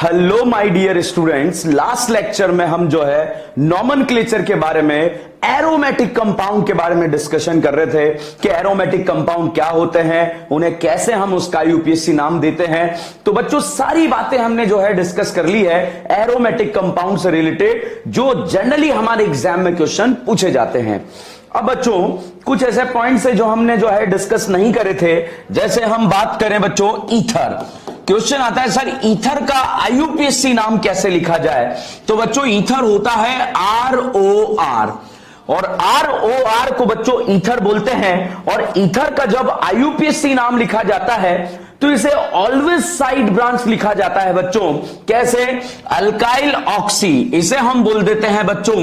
Hello my dear students, last lecture में हम जो है नॉमेनक्लेचर के बारे में, एरोमेटिक कंपाउंड के बारे में डिस्कशन कर रहे थे कि एरोमेटिक कंपाउंड क्या होते हैं, उन्हें कैसे हम उसका यूपीएससी नाम देते हैं। तो बच्चों सारी बातें हमने जो है डिस्कस कर ली है एरोमेटिक कंपाउंड से रिलेटेड, जो जनरली हमारे एग्जाम में क्वेश्चन पूछे जाते हैं। अब बच्चों कुछ ऐसे पॉइंट्स है जो हमने जो है डिस्कस नहीं करे थे, जैसे हम बात करें बच्चों ईथर। क्वेश्चन आता है सर ईथर का आईयूपीएससी नाम कैसे लिखा जाए। तो बच्चों ईथर होता है ROR, और ROR को बच्चों ईथर बोलते हैं। और ईथर का जब आईयूपीएससी नाम लिखा जाता है तो इसे ऑलवेज साइड ब्रांच लिखा जाता है बच्चों। कैसे? अल्काइल ऑक्सी, इसे हम बोल देते हैं बच्चों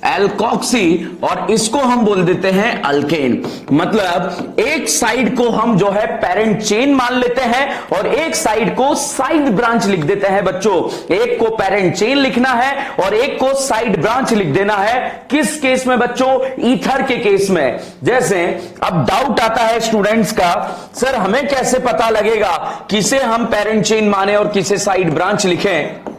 एल्कोक्सी, और इसको हम बोल देते हैं अल्केन। मतलब एक साइड को हम जो है पेरेंट चेन मान लेते हैं और एक साइड को साइड ब्रांच लिख देते हैं बच्चों। एक को पेरेंट चेन लिखना है और एक को साइड ब्रांच लिख देना है। किस केस में बच्चों? ईथर के केस में। जैसे अब डाउट आता है स्टूडेंट्स का, सर हमें कैसे पता लगेगा किसे हम पेरेंट चेन माने और किसे साइड ब्रांच लिखें?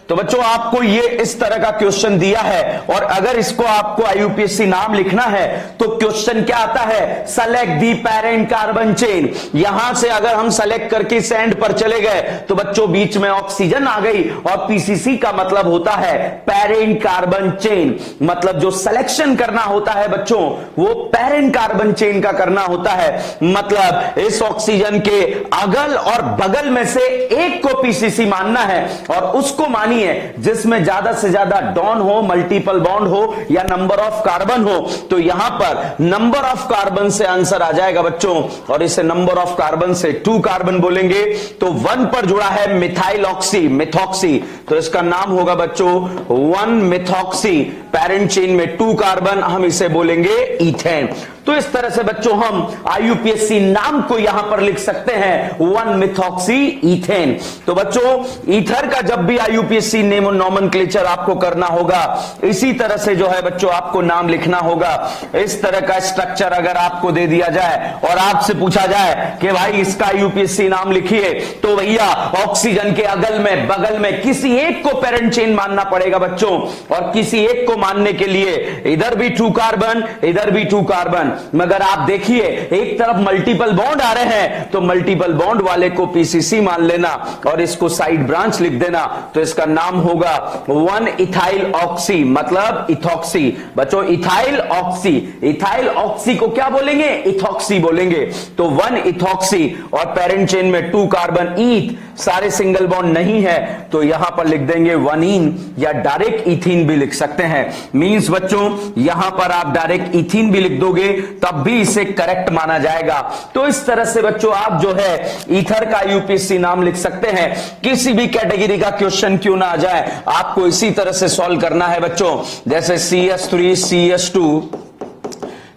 तो बच्चों आपको ये इस तरह का क्वेश्चन दिया है और अगर इसको आपको आईयूपीएससी नाम लिखना है तो क्वेश्चन क्या आता है? सेलेक्ट दी पेरेंट कार्बन चेन। यहां से अगर हम सेलेक्ट करके सेंड पर चले गए तो बच्चों बीच में ऑक्सीजन आ गई, और पीसीसी का मतलब होता है पेरेंट कार्बन चेन। मतलब जो सिलेक्शन करना होता है बच्चों वो पेरेंट कार्बन चेन का करना होता है। मतलब इस ऑक्सीजन के अगल और बगल में से एक को पीसीसी मानना है और उसको मानिए जिसमें ज्यादा से ज्यादा डॉन हो, मल्टीपल बॉन्ड हो या नंबर ऑफ कार्बन हो। तो यहां पर नंबर ऑफ कार्बन से आंसर आ जाएगा बच्चों, और इसे नंबर ऑफ कार्बन से 2 कार्बन बोलेंगे। तो 1 पर जुड़ा है मिथाइल ऑक्सी, मिथॉक्सी, तो इसका नाम होगा बच्चों 1 मिथॉक्सी। पेरेंट चेन में 2 कार्बन, हम इसे बोलेंगे ईथेन। तो इस तरह से बच्चों हम आईयूपीएससी नाम को यहां पर लिख सकते हैं 1 मिथॉक्सी ईथेन। तो बच्चों ईथर का जब भी आईयूपीएससी नेम नॉमेनक्लेचर आपको करना होगा, इसी तरह से जो है बच्चों आपको नाम लिखना होगा। इस तरह का स्ट्रक्चर अगर आपको दे दिया जाए और आपसे पूछा जाए कि भाई इसका आईयूपीएससी नाम लिखिए, तो भैया ऑक्सीजन के अगल में बगल में किसी एक को पेरेंट चेन मानना पड़ेगा बच्चों, और किसी एक को मानने के लिए इधर भी 2 कार्बन इधर भी 2 कार्बन। मगर आप देखिए एक तरफ मल्टीपल बॉन्ड आ रहे हैं तो मल्टीपल बॉन्ड वाले को पीसीसी मान लेना और इसको साइड ब्रांच लिख देना। तो इसका नाम होगा 1 इथाइल ऑक्सी, मतलब इथॉक्सी। बच्चों इथाइल ऑक्सी, इथाइल ऑक्सी को क्या बोलेंगे? इथॉक्सी बोलेंगे। तो 1 इथॉक्सी, और पेरेंट चेन में 2 कार्बन ईथ, सारे सिंगल बॉन्ड नहीं है तो यहां पर लिख देंगे 1इन, या डायरेक्ट इथीन भी लिख सकते हैं। मींस बच्चों यहां पर आप डायरेक्ट इथीन भी लिख दोगे तब भी इसे करेक्ट माना जाएगा। तो इस तरह से बच्चों आप जो है ईथर का यूपीएससी नाम लिख सकते हैं। किसी भी कैटेगरी का क्वेश्चन क्यों ना आ जाए, आपको इसी तरह से सॉल्व करना है बच्चों। जैसे CH3 CH2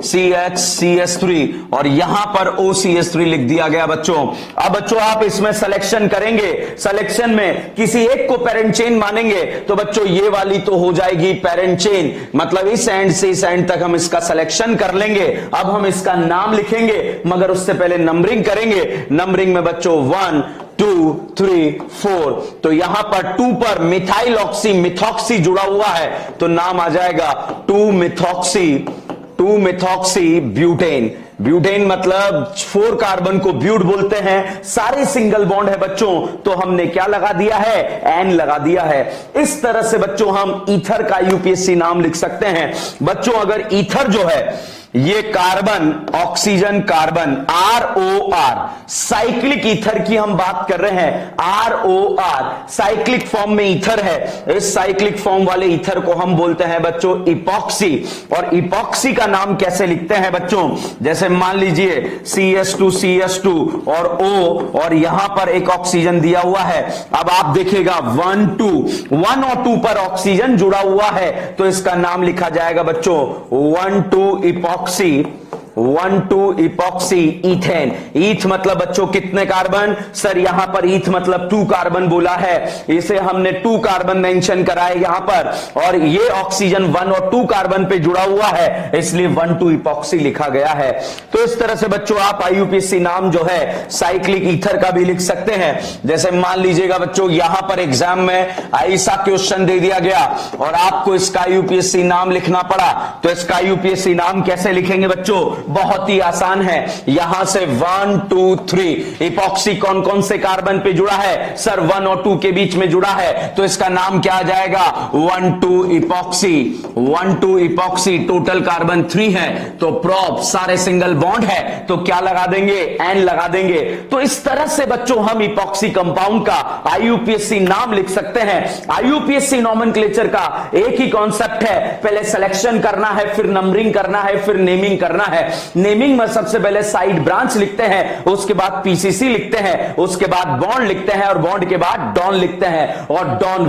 CH3 और यहां पर OCH3 लिख दिया गया बच्चों। अब बच्चों आप इसमें सिलेक्शन करेंगे, सिलेक्शन में किसी एक को पेरेंट चेन मानेंगे तो बच्चों ये वाली तो हो जाएगी पेरेंट चेन। मतलब इस एंड से इस एंड तक हम इसका सिलेक्शन कर लेंगे। अब हम इसका नाम लिखेंगे, मगर उससे पहले नंबरिंग करेंगे। नंबरिंग में बच्चों 1 2 3 4, तो यहां पर 2 पर मिथाइल ऑक्सी, मिथॉक्सी जुड़ा हुआ है तो नाम आ जाएगा 2 मिथॉक्सी ब्यूटेन। ब्यूटेन मतलब 4 कार्बन को ब्यूट बोलते हैं। सारे सिंगल बॉन्ड है बच्चों, तो हमने क्या लगा दिया है? एन लगा दिया है। इस तरह से बच्चों हम ईथर का यूपीएससी नाम लिख सकते हैं। बच्चों अगर ईथर जो है ये carbon oxygen carbon ROR, cyclic ether की हम बात कर रहे हैं। ROR साइक्लिक फॉर्म में ईथर है। इस साइक्लिक फॉर्म वाले ईथर को हम बोलते हैं बच्चों इपॉक्सी। और इपॉक्सी का नाम कैसे लिखते हैं बच्चों? जैसे मान लीजिए CH2 और O, और यहां पर एक ऑक्सीजन दिया हुआ है। अब आप देखिएगा 1 और 2 पर ऑक्सीजन जुड़ा हुआ है तो इसका नाम लिखा जाएगा बच्चों 1 2 इपॉक्सी। 1,2 epoxy ethane. ईथ मतलब बच्चों कितने कार्बन? सर यहां पर ईथ मतलब 2 कार्बन बोला है, इसे हमने 2 कार्बन मेंशन करा है यहां पर, और ये ऑक्सीजन 1 और 2 कार्बन पे जुड़ा हुआ है, इसलिए 1,2 इपॉक्सी लिखा गया है। तो इस तरह से बच्चों आप आईयूपीएसी नाम जो है साइक्लिक ईथर का भी लिख सकते हैं। जैसे मान लीजिएगा बच्चों यहां पर एग्जाम में ऐसा क्वेश्चन दे दिया गया और आपको इसका आईयूपीएसी नाम लिखना पड़ा, तो इसका आईयूपीएसी नाम कैसे लिखेंगे बच्चों? बहुत ही आसान है, यहां से 1 2 3 इपॉक्सी कौन कौन से कार्बन पे जुड़ा है? सर 1 और 2 के बीच में जुड़ा है, तो इसका नाम क्या आ जाएगा? 1,2 इपॉक्सी। 1,2 इपॉक्सी, टोटल कार्बन 3 है, तो प्रोप सारे सिंगल बॉन्ड है, तो क्या लगा देंगे? एन लगा देंगे। तो इस तरह से बच्चों हम इपॉक्सी कंपाउंड का आईयूपीएसी नाम लिख सकते हैं। आईयूपीएसी नोमेनक्लेचर का एक ही कॉन्सेप्ट है, पहले सिलेक्शन करना है, फिर नंबरिंग करना है, फिर नेमिंग करना है। नेमिंग में सबसे पहले साइड ब्रांच लिखते हैं, उसके बाद पीसीसी लिखते हैं, उसके बाद बॉन्ड लिखते हैं, और बॉन्ड के बाद डॉन लिखते हैं। और डॉन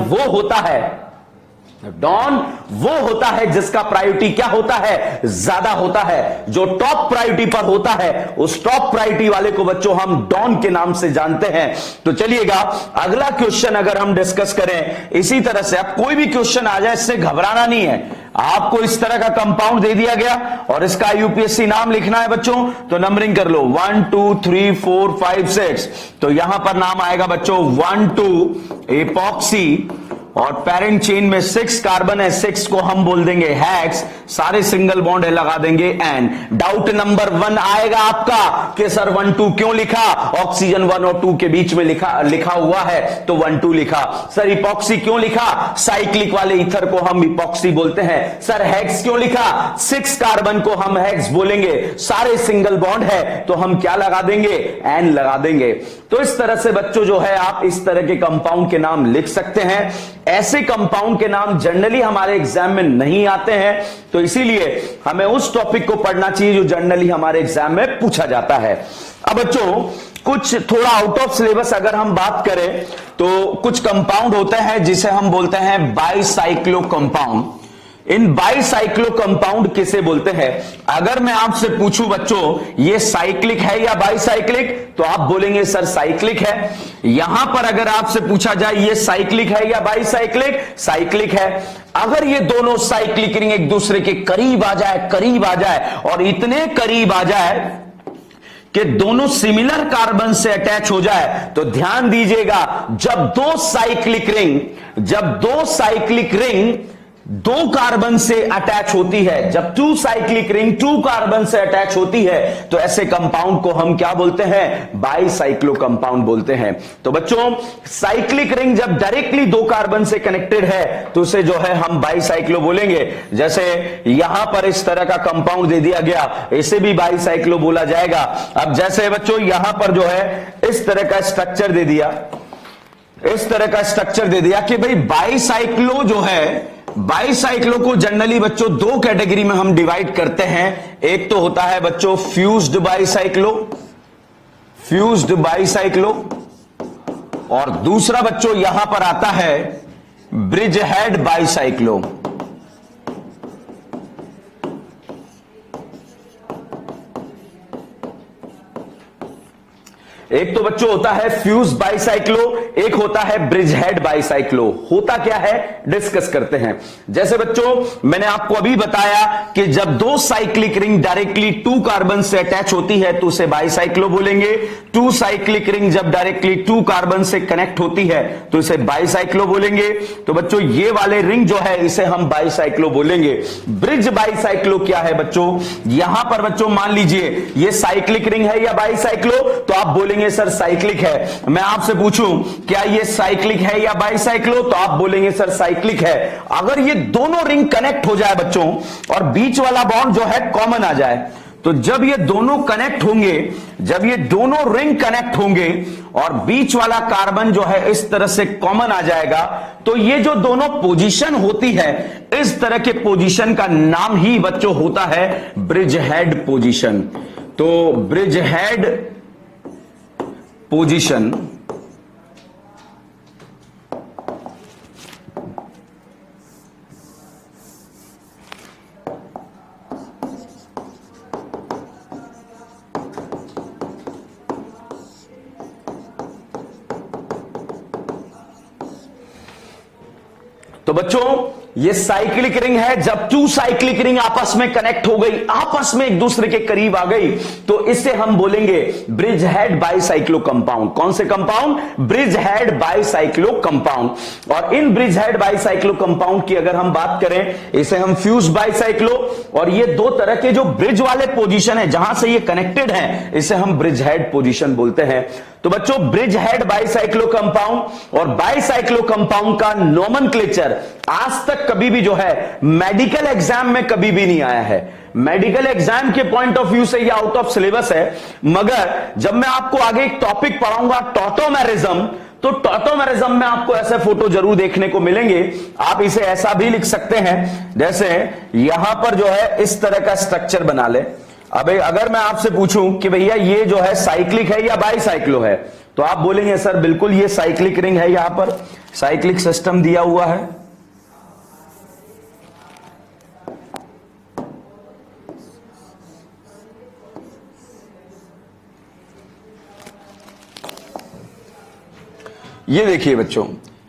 वो होता है जिसका प्रायोरिटी क्या होता है? ज्यादा होता है। जो टॉप प्रायोरिटी पर होता है उस टॉप प्रायोरिटी वाले को बच्चों हम डॉन के नाम से जानते हैं। तो चलिएगा अगला क्वेश्चन अगर हम डिस्कस करें इसी तरह से, अब कोई भी क्वेश्चन आ जाए इससे घबराना नहीं है। आपको इस तरह का कंपाउंड दे दिया गया और इसका यूपीएससी नाम लिखना है बच्चों, तो नंबरिंग कर लो 1 2 3 4 5 6। तो यहां पर नाम आएगा बच्चों 1,2 इपॉक्सी, और पेरेंट चेन में 6 कार्बन है, 6 को हम बोल देंगे हेक्स, सारे सिंगल बॉन्ड है लगा देंगे एन। डाउट नंबर 1 आएगा आपका कि सर 1 2 क्यों लिखा? ऑक्सीजन 1 और 2 के बीच में लिखा हुआ है, तो 1 2 लिखा। सर इपॉक्सी क्यों लिखा? साइक्लिक वाले ईथर को हम इपॉक्सी बोलते हैं। सर हेक्स क्यों लिखा? 6 कार्बन को हम हेक्स बोलेंगे, सारे सिंगल बॉन्ड है, तो हम क्या लगा देंगे? एन लगा देंगे। तो इस तरह से बच्चों जो है आप इस तरह के कंपाउंड के नाम लिख सकते हैं। ऐसे कंपाउंड के नाम जनरली हमारे एग्जाम में नहीं आते हैं, तो इसीलिए हमें उस टॉपिक को पढ़ना चाहिए जो जनरली हमारे एग्जाम में पूछा जाता है। अब बच्चों कुछ थोड़ा आउट ऑफ सिलेबस अगर हम बात करें तो कुछ कंपाउंड होते हैं जिसे हम बोलते हैं बाईसाइक्लो कंपाउंड। इन बाईसाइक्लो कंपाउंड किसे बोलते हैं? अगर मैं आपसे पूछूं बच्चों ये साइक्लिक है या बाईसाइक्लिक, तो आप बोलेंगे सर साइक्लिक है। यहां पर अगर आपसे पूछा जाए ये साइक्लिक है या बाईसाइक्लिक, साइक्लिक है। अगर ये दोनों साइक्लिक रिंग एक दूसरे के करीब आ जाए और इतने करीब आ जाए कि दोनों सिमिलर कार्बन से अटैच हो जाए, तो ध्यान दीजिएगा जब दो साइक्लिक रिंग 2 कार्बन से अटैच होती है, जब 2 साइक्लिक रिंग 2 कार्बन से अटैच होती है, तो ऐसे कंपाउंड को हम क्या बोलते हैं? बाईसाइक्लो कंपाउंड बोलते हैं। तो बच्चों साइक्लिक रिंग जब डायरेक्टली 2 कार्बन से कनेक्टेड है तो उसे जो है हम बाईसाइक्लो बोलेंगे। जैसे यहां पर इस तरह का कंपाउंड दे दिया गया, इसे भी बाईसाइक्लो बोला जाएगा। अब जैसे बच्चों यहां पर जो है इस तरह का स्ट्रक्चर दे दिया कि भाई बाईसाइक्लो जो है, बाईसाइक्लो को जनरली बच्चों 2 कैटेगरी में हम डिवाइड करते हैं। एक तो होता है बच्चों फ्यूज्ड बाईसाइक्लो, और दूसरा बच्चों यहां पर आता है ब्रिज हेड बाईसाइक्लो। एक तो बच्चों होता है फ्यूज बाईसाइक्लो, एक होता है ब्रिज हेड बाईसाइक्लो। होता क्या है डिस्कस करते हैं। जैसे बच्चों मैंने आपको अभी बताया कि जब 2 साइक्लिक रिंग डायरेक्टली 2 कार्बन से अटैच होती है तो उसे बाईसाइक्लो बोलेंगे। 2 साइक्लिक रिंग जब डायरेक्टली 2 कार्बन से कनेक्ट होती है तो इसे बाईसाइक्लो बोलेंगे। तो बच्चों ये वाले रिंग जो है इसे हम बाईसाइक्लो बोलेंगे। ब्रिज बाईसाइक्लो क्या है बच्चों? यहां पर बच्चों मान लीजिए ये साइक्लिक रिंग है या बाईसाइक्लो, तो आप बोलेंगे सर साइक्लिक है। मैं आपसे पूछूं क्या ये साइक्लिक है या बाईसाइक्लो, तो आप बोलेंगे सर साइक्लिक है। अगर ये दोनों रिंग कनेक्ट हो जाए बच्चों और बीच वाला बॉन्ड जो है कॉमन आ जाए, तो जब ये दोनों रिंग कनेक्ट होंगे और बीच वाला कार्बन जो है इस तरह से कॉमन आ जाएगा, तो ये जो दोनों पोजीशन होती है इस तरह के पोजीशन का नाम ही बच्चों होता है ब्रिज हेड पोजीशन। तो ब्रिज हेड पोजीशन तो बच्चों ये साइक्लिक रिंग है। जब टू साइक्लिक रिंग आपस में कनेक्ट हो गई, आपस में एक दूसरे के करीब आ गई, तो इसे हम बोलेंगे ब्रिज हेड बाइसाइक्लो कंपाउंड। कौन से compound? Bridge head bicyclo compound. और इन ब्रिज हेड बाइसाइक्लो कंपाउंड की अगर हम बात करें, इसे हम फ्यूज बाइसाइक्लो, और ये दो तरह के जो ब्रिज वाले पोजीशन है जहां से ये कनेक्टेड है, इसे हम ब्रिज हेड पोजीशन बोलते हैं। तो बच्चों ब्रिज हेड बाइसाइक्लो कंपाउंड और बाइसाइक्लो कंपाउंड का नोमेनक्लेचर आज तक कभी भी जो है मेडिकल एग्जाम में कभी भी नहीं आया है। मेडिकल एग्जाम के पॉइंट ऑफ व्यू से ये आउट ऑफ सिलेबस है, मगर जब मैं आपको आगे एक टॉपिक पढ़ाऊंगा टॉटोमेरिज्म, तो टॉटोमेरिज्म में आपको ऐसे फोटो जरूर देखने को मिलेंगे। आप इसे ऐसा भी लिख सकते हैं, जैसे यहां पर जो है इस तरह का स्ट्रक्चर बना ले। अब अगर मैं आपसे पूछूं कि भैया ये जो है साइक्लिक है या बाइसाइक्लो है, तो आप बोलेंगे सर बिल्कुल ये साइक्लिक रिंग है, यहां पर साइक्लिक सिस्टम दिया हुआ है। ये देखिए बच्चों,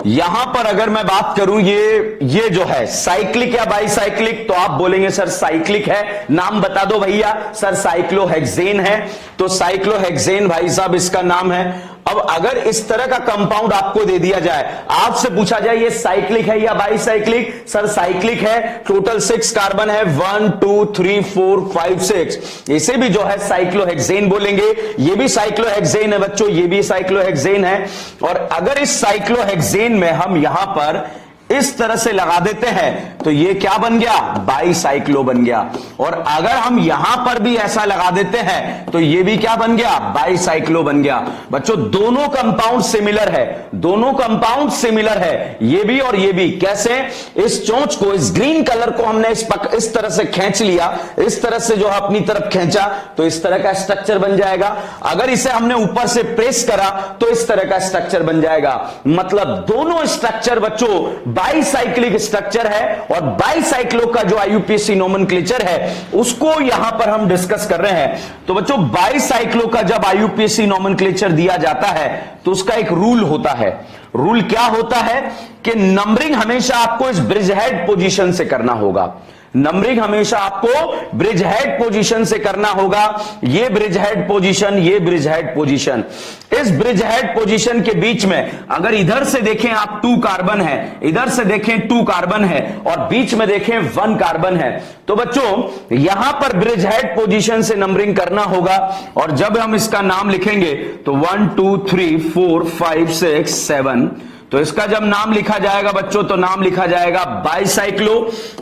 यहां पर अगर मैं बात करूं ये जो है साइक्लिक या बाइसाइक्लिक, तो आप बोलेंगे सर साइक्लिक है। नाम बता दो भैया। सर साइक्लोहेक्सेन है, तो साइक्लोहेक्सेन भाई साहब इसका नाम है। अब अगर इस तरह का कंपाउंड आपको दे दिया जाए, आपसे पूछा जाए ये साइक्लिक है या बाइसाइक्लिक, सर साइक्लिक है। टोटल 6 कार्बन है, 1 2 3 4 5 6, इसे भी जो है साइक्लोहेक्सेन बोलेंगे। ये भी साइक्लोहेक्सेन है बच्चों, ये भी साइक्लोहेक्सेन है। और अगर इस साइक्लोहेक्सेन में हम यहां पर इस तरह से लगा देते हैं, तो ये क्या बन गया? बाइसाइक्लो बन गया। और अगर हम यहां पर भी ऐसा लगा देते हैं, तो ये भी क्या बन गया? बाइसाइक्लो बन गया। बच्चों दोनों कंपाउंड सिमिलर है, दोनों कंपाउंड सिमिलर है, ये भी और ये भी। कैसे? इस चोंच को, इस ग्रीन कलर को हमने इस तरह से खींच लिया, इस तरह से जो है अपनी तरफ खींचा, तो इस तरह का स्ट्रक्चर बन जाएगा। अगर इसे हमने ऊपर से प्रेस करा, तो इस तरह का स्ट्रक्चर बन जाएगा। मतलब दोनों स्ट्रक्चर बच्चों बाइसाइक्लिक स्ट्रक्चर है, और बाइसाइक्लो का जो आईयूपीएसी नोमेनक्लेचर है उसको यहां पर हम डिस्कस कर रहे हैं। तो बच्चों बाइसाइक्लो का जब आईयूपीएसी नोमेनक्लेचर दिया जाता है, तो उसका एक रूल होता है। रूल क्या होता है कि नंबरिंग हमेशा आपको इस ब्रिज हेड पोजीशन से करना होगा। नंबरिंग हमेशा आपको ब्रिज हेड पोजीशन से करना होगा। ये ब्रिज हेड पोजीशन, ये ब्रिज हेड पोजीशन। इस ब्रिज हेड पोजीशन के बीच में अगर इधर से देखें आप 2 कार्बन है, इधर से देखें 2 कार्बन है, और बीच में देखें 1 कार्बन है, तो बच्चों यहां पर ब्रिज हेड पोजीशन से नंबरिंग करना होगा। और जब हम इसका नाम लिखेंगे तो 1 2 3 4 5 6 7, तो इसका जब नाम लिखा जाएगा बच्चों, तो नाम लिखा जाएगा बाइसाइक्लो।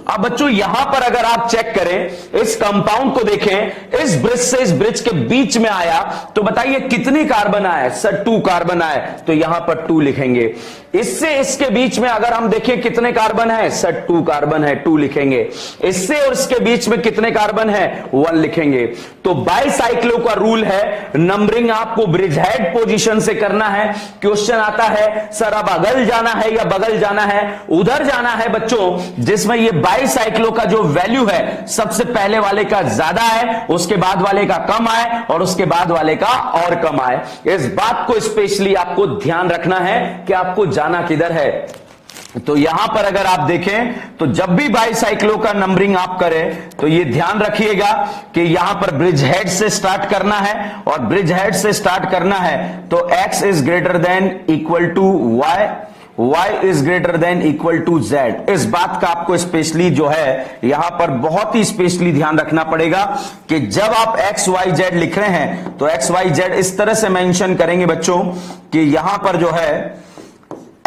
अब बच्चों यहां पर अगर आप चेक करें, इस कंपाउंड को देखें, इस ब्रिज से इस ब्रिज के बीच में आया, तो बताइए कितने कार्बन आए? सर 2 कार्बन आए, तो यहां पर 2 लिखेंगे। इससे इसके बीच में अगर हम देखें कितने कार्बन है, सर 2 कार्बन है, 2 लिखेंगे। इससे और इसके बीच में कितने कार्बन है, 1 लिखेंगे। तो बाइसाइक्लो का रूल है, नंबरिंग आपको ब्रिज हेड पोजीशन से करना है। क्वेश्चन आता है सर अब अगल जाना है या बगल जाना है? उधर जाना है बच्चों जिसमें ये बाइसाइक्लो का जो वैल्यू है सबसे पहले वाले का ज्यादा है, उसके बाद वाले का कम आए, और उसके बाद वाले का और कम आए। इस बात को स्पेशली आपको ध्यान रखना है कि आपको जाना किधर है। तो यहां पर अगर आप देखें, तो जब भी बाइसाइक्लो का नंबरिंग आप करें, तो ये ध्यान रखिएगा कि यहां पर ब्रिज हेड से स्टार्ट करना है, और ब्रिज हेड से स्टार्ट करना है तो x is greater than equal to y, y is greater than equal to z। इस बात का आपको स्पेशली जो है यहां पर बहुत ही स्पेशली ध्यान रखना पड़ेगा कि जब आप x y z लिख रहे हैं, तो x y z इस तरह से मेंशन करेंगे बच्चों कि यहां पर जो है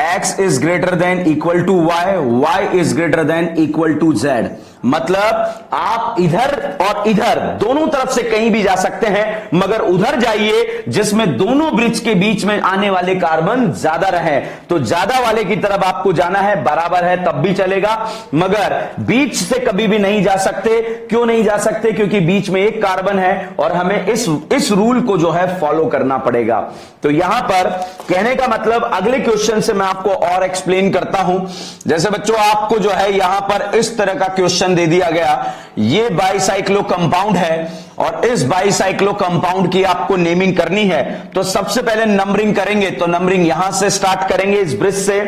x is greater than equal to y, y is greater than equal to z। मतलब आप इधर और इधर दोनों तरफ से कहीं भी जा सकते हैं, मगर उधर जाइए जिसमें दोनों ब्रिज के बीच में आने वाले कार्बन ज्यादा रहे, तो ज्यादा वाले की तरफ आपको जाना है। बराबर है तब भी चलेगा, मगर बीच से कभी भी नहीं जा सकते। क्यों नहीं जा सकते? क्योंकि बीच में 1 कार्बन है और हमें इस रूल को जो है फॉलो करना पड़ेगा। तो यहां पर कहने का मतलब अगले क्वेश्चन से मैं आपको और एक्सप्लेन करता हूं। जैसे बच्चों आपको जो है यहां पर इस तरह का क्वेश्चन दे दिया गया, ये बाइसाइक्लो कंपाउंड है और इस बाईसाइक्लो कंपाउंड की आपको नेमिंग करनी है, तो सबसे पहले नंबरिंग करेंगे। तो नंबरिंग यहां से स्टार्ट करेंगे, इस ब्रिज से।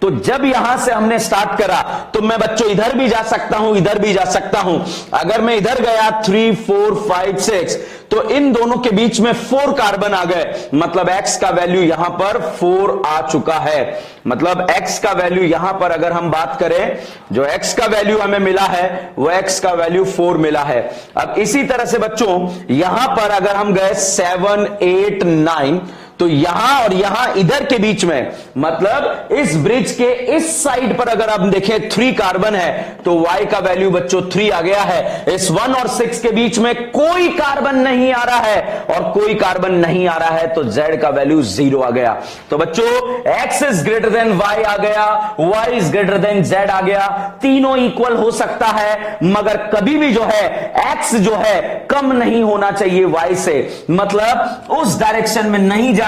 तो जब यहां से हमने स्टार्ट करा तो मैं बच्चों इधर भी जा सकता हूं, इधर भी जा सकता हूं। अगर मैं इधर गया 3 4 5 6, तो इन दोनों के बीच में 4 कार्बन आ गए, मतलब x का वैल्यू यहां पर 4 आ चुका है। मतलब x का वैल्यू यहां पर अगर हम बात करें, जो x का वैल्यू हमें मिला है वो x का वैल्यू 4 मिला है। अब इसी तरह से बच्चों यहां पर अगर हम गए 7 8 9, तो यहां और यहां इधर के बीच में, मतलब इस ब्रिज के इस साइड पर अगर आप देखें 3 कार्बन है, तो y का वैल्यू बच्चों 3 आ गया है। इस 1 और 6 के बीच में कोई कार्बन नहीं आ रहा है, और कोई कार्बन नहीं आ रहा है तो z का वैल्यू 0 आ गया। तो बच्चों x is greater then y आ गया, y is greater then z आ गया। तीनों इक्वल हो सकता है, मगर कभी भी जो है x जो है कम नहीं होना चाहिए y से, मतलब उस डायरेक्शन में नहीं जाना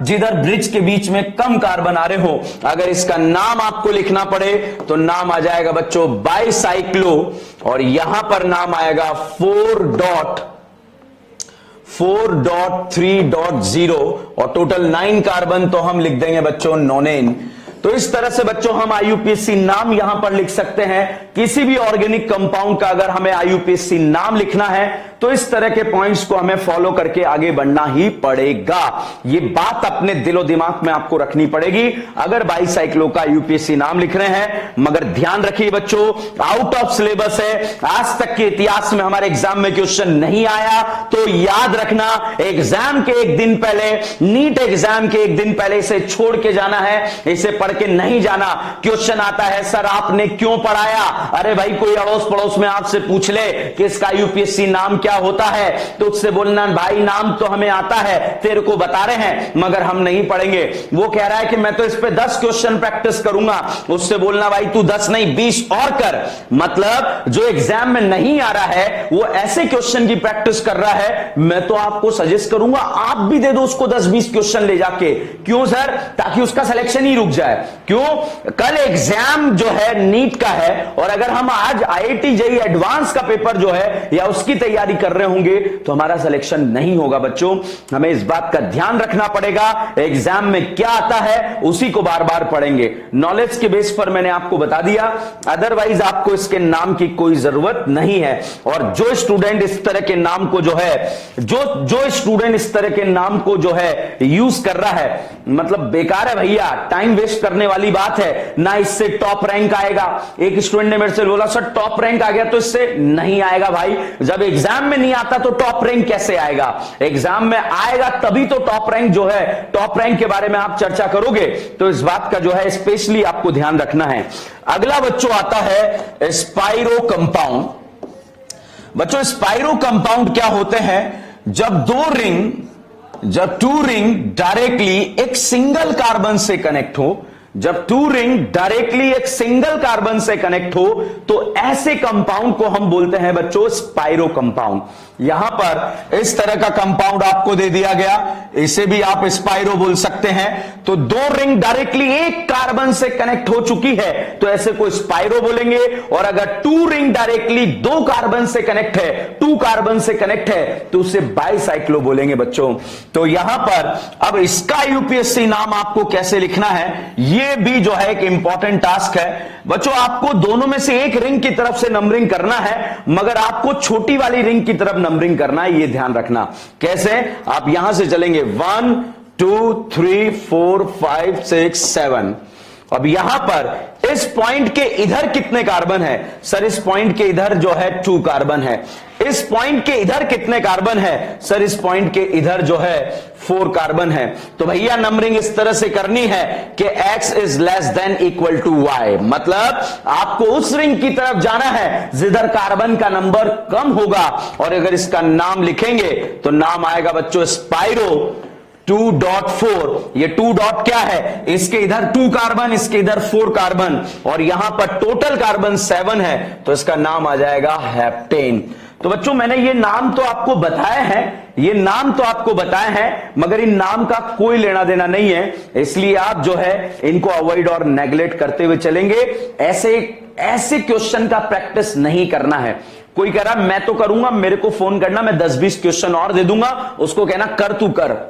जिधर ब्रिज के बीच में कम कार्बन आ रहे हो। अगर इसका नाम आपको लिखना पड़े तो नाम आ जाएगा बच्चों बाईसाइक्लो, और यहां पर नाम आएगा 4.3.0, और टोटल 9 कार्बन तो हम लिख देंगे बच्चों नोनेन। तो इस तरह से बच्चों हम आईयूपीएसी नाम यहां पर लिख सकते हैं। किसी भी ऑर्गेनिक कंपाउंड का अगर हमें आईयूपीएसी नाम लिखना है तो इस तरह के पॉइंट्स को हमें फॉलो करके आगे बढ़ना ही पड़ेगा। ये बात अपने दिलो दिमाग में आपको रखनी पड़ेगी अगर बाईसाइक्लो का यूपीएससी नाम लिख रहे हैं। मगर ध्यान रखिए बच्चों, आउट ऑफ सिलेबस है, आज तक के इतिहास में हमारे एग्जाम में क्वेश्चन नहीं आया, तो याद रखना एग्जाम के एक दिन पहले, नीट एग्जाम के एक दिन पहले इसे छोड़ के जाना है, इसे पढ़ के नहीं जाना। क्वेश्चन आता है सर आपने क्यों पढ़ाया, अरे भाई कोई अड़ोस पड़ोस में आपसे पूछ ले कि इसका यूपीएससी नाम क्या होता है, तो उससे बोलना भाई नाम तो हमें आता है, तेरे को बता रहे हैं मगर हम नहीं पढ़ेंगे। वो कह रहा है कि मैं तो इस पे 10 क्वेश्चन प्रैक्टिस करूंगा, उससे बोलना भाई तू 10 नहीं 20 और कर। मतलब जो एग्जाम में नहीं आ रहा है वो ऐसे क्वेश्चन की प्रैक्टिस कर रहा है, मैं तो आपको सजेस्ट करूंगा आप भी दे दो उसको 10-20 क्वेश्चन ले जाके। क्यों सर? ताकि उसका सिलेक्शन ही रुक जाए। क्यों? कल एग्जाम जो है नीट का है, और अगर हम आज आईआईटी जेईई एडवांस का पेपर जो है या उसकी तैयारी कर रहे होंगे तो हमारा सिलेक्शन नहीं होगा। बच्चों हमें इस बात का ध्यान रखना पड़ेगा, एग्जाम में क्या आता है उसी को बार बार पढ़ेंगे। नॉलेज के बेस पर मैंने आपको बता दिया, अदरवाइज आपको इसके नाम की कोई जरूरत नहीं है। और जो स्टूडेंट इस तरह के नाम को जो है जो स्टूडेंट इस तरह के नाम को जो है यूज कर रहा है, मतलब बेकार है भैया, टाइम वेस्ट करने वाली बात है ना। इससे टॉप रैंक आएगा। एक स्टूडेंट ने मेरे से बोला सर टॉप रैंक आ गया, तो इससे नहीं आएगा भाई। जब एग्जाम में नहीं आता तो टॉप रैंक कैसे आएगा? एग्जाम में आएगा तभी तो टॉप रैंक जो है, टॉप रैंक के बारे में आप चर्चा करोगे। तो इस बात का जो है स्पेशली आपको ध्यान रखना है। अगला बच्चों आता है स्पाइरो कंपाउंड। बच्चों स्पाइरो कंपाउंड क्या होते हैं? जब टू रिंग डायरेक्टली एक सिंगल कार्बन से कनेक्ट हो, जब टू रिंग डायरेक्टली एक सिंगल कार्बन से कनेक्ट हो, तो ऐसे कंपाउंड को हम बोलते हैं बच्चों स्पाइरो कंपाउंड। यहां पर इस तरह का कंपाउंड आपको दे दिया गया, इसे भी आप स्पाइरो बोल सकते हैं। तो 2 रिंग डायरेक्टली एक कार्बन से कनेक्ट हो चुकी है तो ऐसे को स्पाइरो बोलेंगे। और अगर 2 रिंग डायरेक्टली 2 कार्बन से कनेक्ट है, 2 कार्बन से कनेक्ट है, तो उसे बाईसाइक्लो बोलेंगे बच्चों। तो यहां पर अब इसका यूपीएससी नाम आपको कैसे लिखना है, ये भी जो है एक इंपॉर्टेंट टास्क है बच्चों। आपको दोनों में से एक रिंग की तरफ से नंबरिंग करना है, मगर आपको छोटी वाली रिंग की तरफ नंबरिंग करना है, ये ध्यान रखना। कैसे? आप यहां से चलेंगे 1 2 3 4 5 6 7। अब यहां पर इस पॉइंट के इधर कितने कार्बन है? सर इस पॉइंट के इधर जो है 2 कार्बन है। इस पॉइंट के इधर कितने कार्बन है? सर इस पॉइंट के इधर जो है 4 कार्बन है। तो भैया नंबरिंग इस तरह से करनी है कि x is less than equal to y, मतलब आपको उस रिंग की तरफ जाना है जिधर कार्बन का नंबर कम होगा। और अगर इसका नाम लिखेंगे तो नाम आएगा बच्चों स्पाइरो 2.4। ये 2 डॉट क्या है? इसके इधर 2 कार्बन, इसके इधर 4 कार्बन, और यहां पर टोटल कार्बन 7 है, तो इसका नाम आ जाएगा हेप्टेन। तो बच्चों मैंने ये नाम तो आपको बताए हैं, ये नाम तो आपको बताए हैं मगर इन नाम का कोई लेना देना नहीं है, इसलिए आप जो है इनको अवॉइड और नेग्लेक्ट करते हुए चलेंगे। ऐसे क्वेश्चन का प्रैक्टिस नहीं करना है। कोई कह रहा मैं तो करूंगा, मेरे को फोन करना, मैं 10-20 क्वेश्चन और दे दूंगा, उसको कहना कर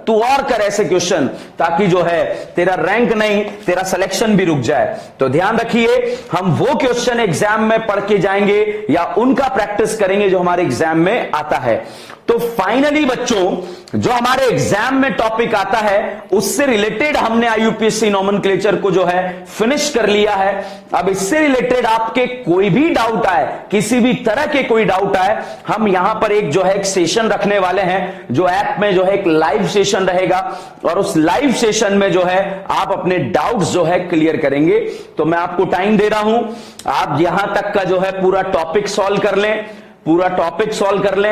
तू और कर ऐसे क्वेश्चन, ताकि जो है तेरा रैंक नहीं तेरा सिलेक्शन भी रुक जाए। तो ध्यान रखिए, हम वो क्वेश्चन एग्जाम में पढ़ के जाएंगे या उनका प्रैक्टिस करेंगे जो हमारे एग्जाम में आता है। तो फाइनली बच्चों, जो हमारे एग्जाम में टॉपिक आता है उससे रिलेटेड हमने आईयूपीएससी नोमेनक्लेचर को जो है फिनिश कर लिया है। अब इससे रिलेटेड आपके कोई भी डाउट आए, किसी भी तरह के कोई डाउट आए, हम यहां पर एक जो है एक सेशन रखने वाले हैं, जो ऐप में जो है एक लाइव सेशन रहेगा और उस लाइव सेशन में जो है आप अपने डाउट्स जो है क्लियर करेंगे। तो मैं आपको टाइम दे रहा हूं, आप यहां तक का जो है पूरा टॉपिक सॉल्व कर लें,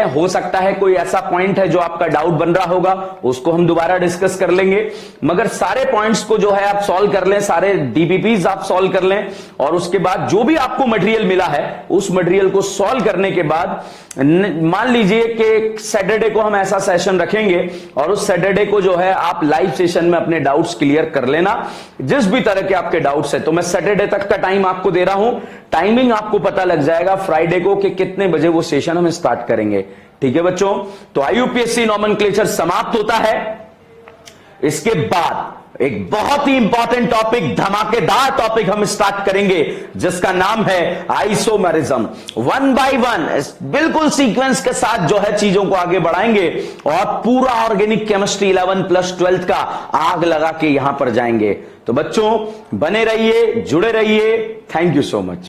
हो सकता है कोई ऐसा पॉइंट है जो आपका डाउट बन रहा होगा, उसको हम दोबारा डिस्कस कर लेंगे, मगर सारे पॉइंट्स को जो है आप सॉल्व कर लें, सारे डीपीपीज आप सॉल्व कर लें और उसके बाद जो भी आपको मटेरियल मिला है उस मटेरियल को सॉल्व करने के बाद मान लीजिए कि सैटरडे को हम ऐसा सेशन रखेंगे और उस सैटरडे को जो है आप लाइव सेशन में अपने डाउट्स क्लियर कर लेना, जिस भी तरह के आपके डाउट्स है। तो मैं सैटरडे तक का टाइम आपको दे रहा हूं, टाइमिंग आपको पता लग जाएगा फ्राइडे को कि कितने बजे वो सेशन हम स्टार्ट करेंगे। ठीक है बच्चों, तो आईयूपीएससी नोमेनक्लेचर समाप्त होता है। इसके बाद एक बहुत ही इंपॉर्टेंट टॉपिक, धमाकेदार टॉपिक हम स्टार्ट करेंगे जिसका नाम है आइसोमेरिज्म। 1 by 1 बिल्कुल सीक्वेंस के साथ जो है चीजों को आगे बढ़ाएंगे और पूरा ऑर्गेनिक केमिस्ट्री 11+12 का आग लगा के यहां पर जाएंगे। तो बच्चों बने रहिए, जुड़े रहिए। Thank you so much.